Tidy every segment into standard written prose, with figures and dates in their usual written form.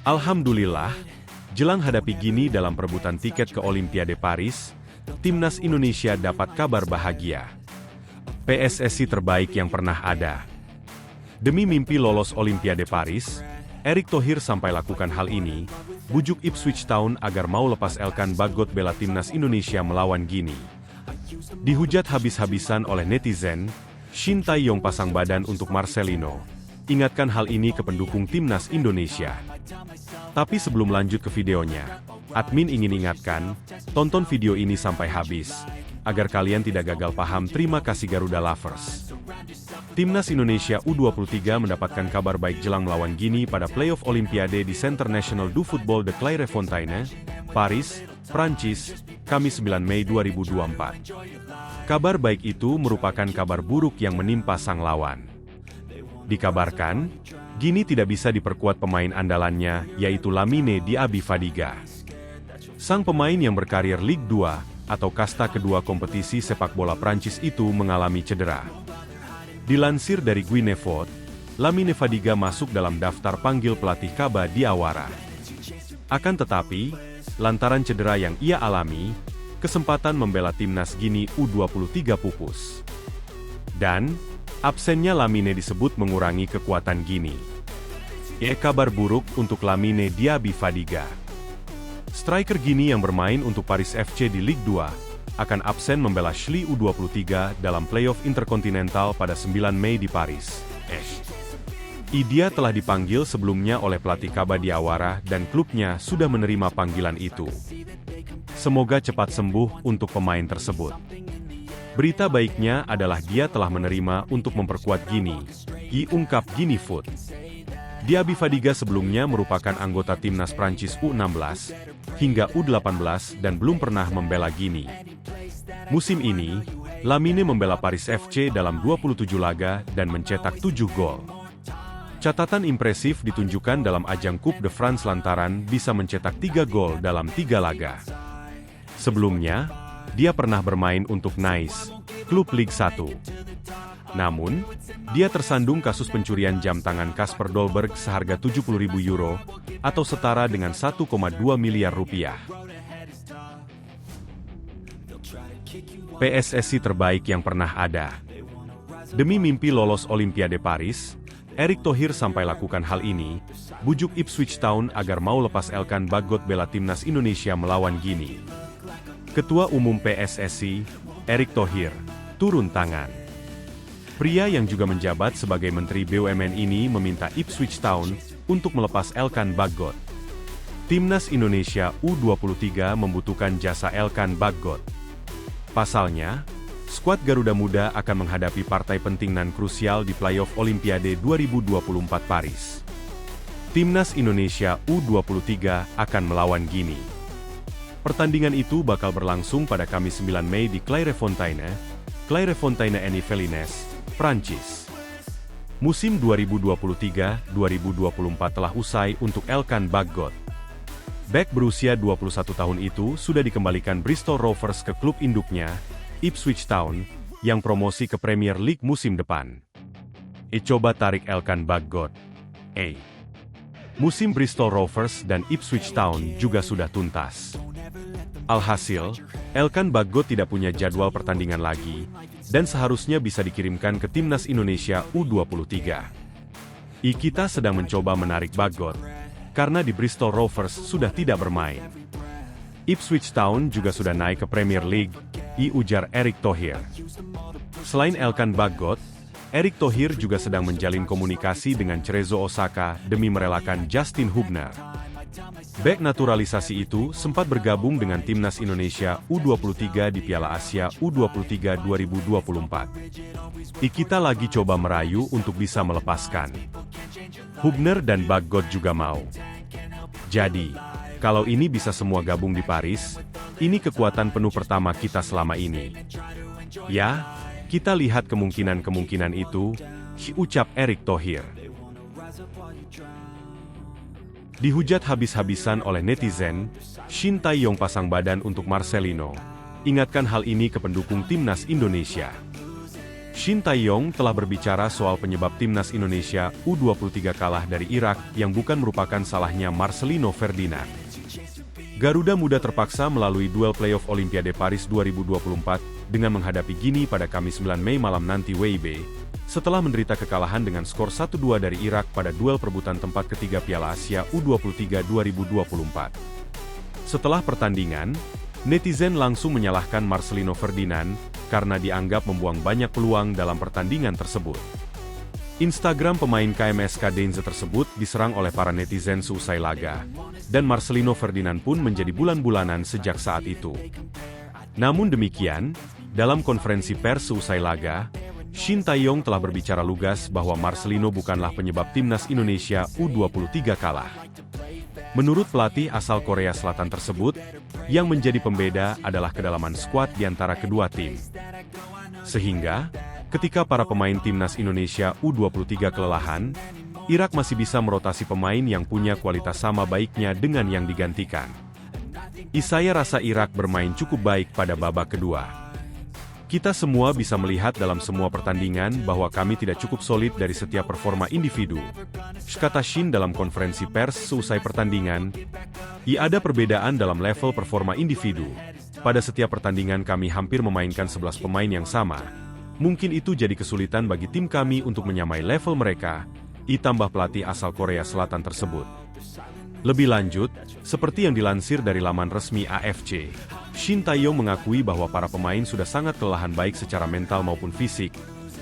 Alhamdulillah, jelang hadapi Gini dalam perebutan tiket ke Olimpiade Paris, timnas Indonesia dapat kabar bahagia. PSSI terbaik yang pernah ada. Demi mimpi lolos Olimpiade Paris, Erick Thohir sampai lakukan hal ini, bujuk Ipswich Town agar mau lepas Elkan Bagot bela timnas Indonesia melawan Gini. Dihujat habis-habisan oleh netizen, Shin Tae-yong pasang badan untuk Marcelino. Ingatkan hal ini ke pendukung timnas Indonesia. Tapi sebelum lanjut ke videonya, admin ingin ingatkan, tonton video ini sampai habis, agar kalian tidak gagal paham. Terima kasih Garuda Lovers. Timnas Indonesia U23 mendapatkan kabar baik jelang melawan Gini pada playoff Olimpiade di Centre National du Football de Clairefontaine, Paris, Prancis, Kamis 9 Mei 2024. Kabar baik itu merupakan kabar buruk yang menimpa sang lawan. Dikabarkan, Gini tidak bisa diperkuat pemain andalannya, yaitu Lamine Diaby Fadiga. Sang pemain yang berkarir Ligue 2, atau kasta kedua kompetisi sepak bola Prancis itu mengalami cedera. Dilansir dari Guinevot, Lamine Fadiga masuk dalam daftar panggil pelatih Kaba Diawara. Akan tetapi, lantaran cedera yang ia alami, kesempatan membela timnas Gini U23 pupus. Dan, absennya Lamine disebut mengurangi kekuatan Gini. Kabar buruk untuk Lamine Diaby Fadiga. Striker Gini yang bermain untuk Paris FC di Ligue 2, akan absen membela Schalke U23 dalam playoff interkontinental pada 9 Mei di Paris. Dia telah dipanggil sebelumnya oleh pelatih Kaba Diawara dan klubnya sudah menerima panggilan itu. Semoga cepat sembuh untuk pemain tersebut. Berita baiknya adalah dia telah menerima untuk memperkuat Gini, ungkap Guinevot. Diaby Fadiga sebelumnya merupakan anggota timnas Prancis U16 hingga U18 dan belum pernah membela Gini. Musim ini, Lamine membela Paris FC dalam 27 laga dan mencetak 7 gol. Catatan impresif ditunjukkan dalam ajang Coupe de France lantaran bisa mencetak 3 gol dalam 3 laga. Sebelumnya, dia pernah bermain untuk Nice, klub Ligue 1. Namun, dia tersandung kasus pencurian jam tangan Kasper Dolberg seharga 70.000 euro, atau setara dengan 1,2 miliar rupiah. PSSI terbaik yang pernah ada. Demi mimpi lolos Olimpiade Paris, Erick Thohir sampai lakukan hal ini, bujuk Ipswich Town agar mau lepas Elkan Bagot bela timnas Indonesia melawan Gini. Ketua Umum PSSI, Erick Thohir, turun tangan. Pria yang juga menjabat sebagai Menteri BUMN ini meminta Ipswich Town untuk melepas Elkan Bagot. Timnas Indonesia U23 membutuhkan jasa Elkan Bagot. Pasalnya, skuad Garuda Muda akan menghadapi partai penting dan krusial di playoff Olimpiade 2024 Paris. Timnas Indonesia U23 akan melawan Gini. Pertandingan itu bakal berlangsung pada Kamis 9 Mei di Clairefontaine, Yvelines, Prancis. Musim 2023-2024 telah usai untuk Elkan Bagot. Bek berusia 21 tahun itu sudah dikembalikan Bristol Rovers ke klub induknya, Ipswich Town, yang promosi ke Premier League musim depan. Coba tarik Elkan Bagot. Musim Bristol Rovers dan Ipswich Town juga sudah tuntas. Alhasil, Elkan Bagot tidak punya jadwal pertandingan lagi, dan seharusnya bisa dikirimkan ke Timnas Indonesia U23. Kita sedang mencoba menarik Bagot, karena di Bristol Rovers sudah tidak bermain. Ipswich Town juga sudah naik ke Premier League, ujar Erick Thohir. Selain Elkan Bagot, Erick Thohir juga sedang menjalin komunikasi dengan Cerezo Osaka demi merelakan Justin Hubner. Bek naturalisasi itu sempat bergabung dengan Timnas Indonesia U23 di Piala Asia U23 2024. Kita lagi coba merayu untuk bisa melepaskan. Hubner dan Bagot juga mau. Jadi, kalau ini bisa semua gabung di Paris, ini kekuatan penuh pertama kita selama ini. Ya, kita lihat kemungkinan-kemungkinan itu, ucap Erick Thohir. Dihujat habis-habisan oleh netizen, Shin Tae-yong pasang badan untuk Marcelino. Ingatkan hal ini ke pendukung timnas Indonesia. Shin Tae-yong telah berbicara soal penyebab timnas Indonesia U23 kalah dari Irak yang bukan merupakan salahnya Marcelino Ferdinand. Garuda Muda terpaksa melalui duel playoff Olimpiade Paris 2024 dengan menghadapi Gini pada Kamis 9 Mei malam nanti WIB, setelah menderita kekalahan dengan skor 1-2 dari Irak pada duel perebutan tempat ketiga Piala Asia U23 2024. Setelah pertandingan, netizen langsung menyalahkan Marcelino Ferdinand karena dianggap membuang banyak peluang dalam pertandingan tersebut. Instagram pemain KMSK Denze tersebut diserang oleh para netizen seusai laga, dan Marcelino Ferdinand pun menjadi bulan-bulanan sejak saat itu. Namun demikian, dalam konferensi pers seusai laga, Shin Tae-yong telah berbicara lugas bahwa Marcelino bukanlah penyebab timnas Indonesia U23 kalah. Menurut pelatih asal Korea Selatan tersebut, yang menjadi pembeda adalah kedalaman skuad di antara kedua tim. Sehingga, ketika para pemain timnas Indonesia U23 kelelahan, Irak masih bisa merotasi pemain yang punya kualitas sama baiknya dengan yang digantikan. Saya rasa Irak bermain cukup baik pada babak kedua. Kita semua bisa melihat dalam semua pertandingan bahwa kami tidak cukup solid dari setiap performa individu, kata Shin dalam konferensi pers seusai pertandingan. Ada perbedaan dalam level performa individu. Pada setiap pertandingan kami hampir memainkan 11 pemain yang sama. Mungkin itu jadi kesulitan bagi tim kami untuk menyamai level mereka, tambah pelatih asal Korea Selatan tersebut. Lebih lanjut, seperti yang dilansir dari laman resmi AFC, Shin Tae-yong mengakui bahwa para pemain sudah sangat kelelahan baik secara mental maupun fisik,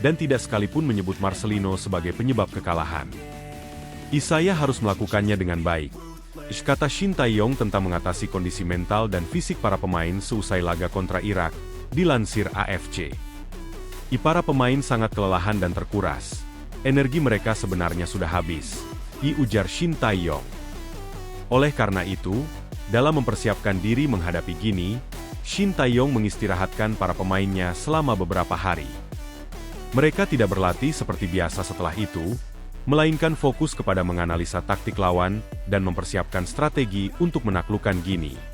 dan tidak sekalipun menyebut Marcelino sebagai penyebab kekalahan. Saya harus melakukannya dengan baik, kata Shin Tae-yong tentang mengatasi kondisi mental dan fisik para pemain seusai laga kontra Irak, dilansir AFC. Para pemain sangat kelelahan dan terkuras. Energi mereka sebenarnya sudah habis, ujar Shin Tae-yong. Oleh karena itu, dalam mempersiapkan diri menghadapi Gini, Shin Tae-yong mengistirahatkan para pemainnya selama beberapa hari. Mereka tidak berlatih seperti biasa setelah itu, melainkan fokus kepada menganalisa taktik lawan dan mempersiapkan strategi untuk menaklukkan Gini.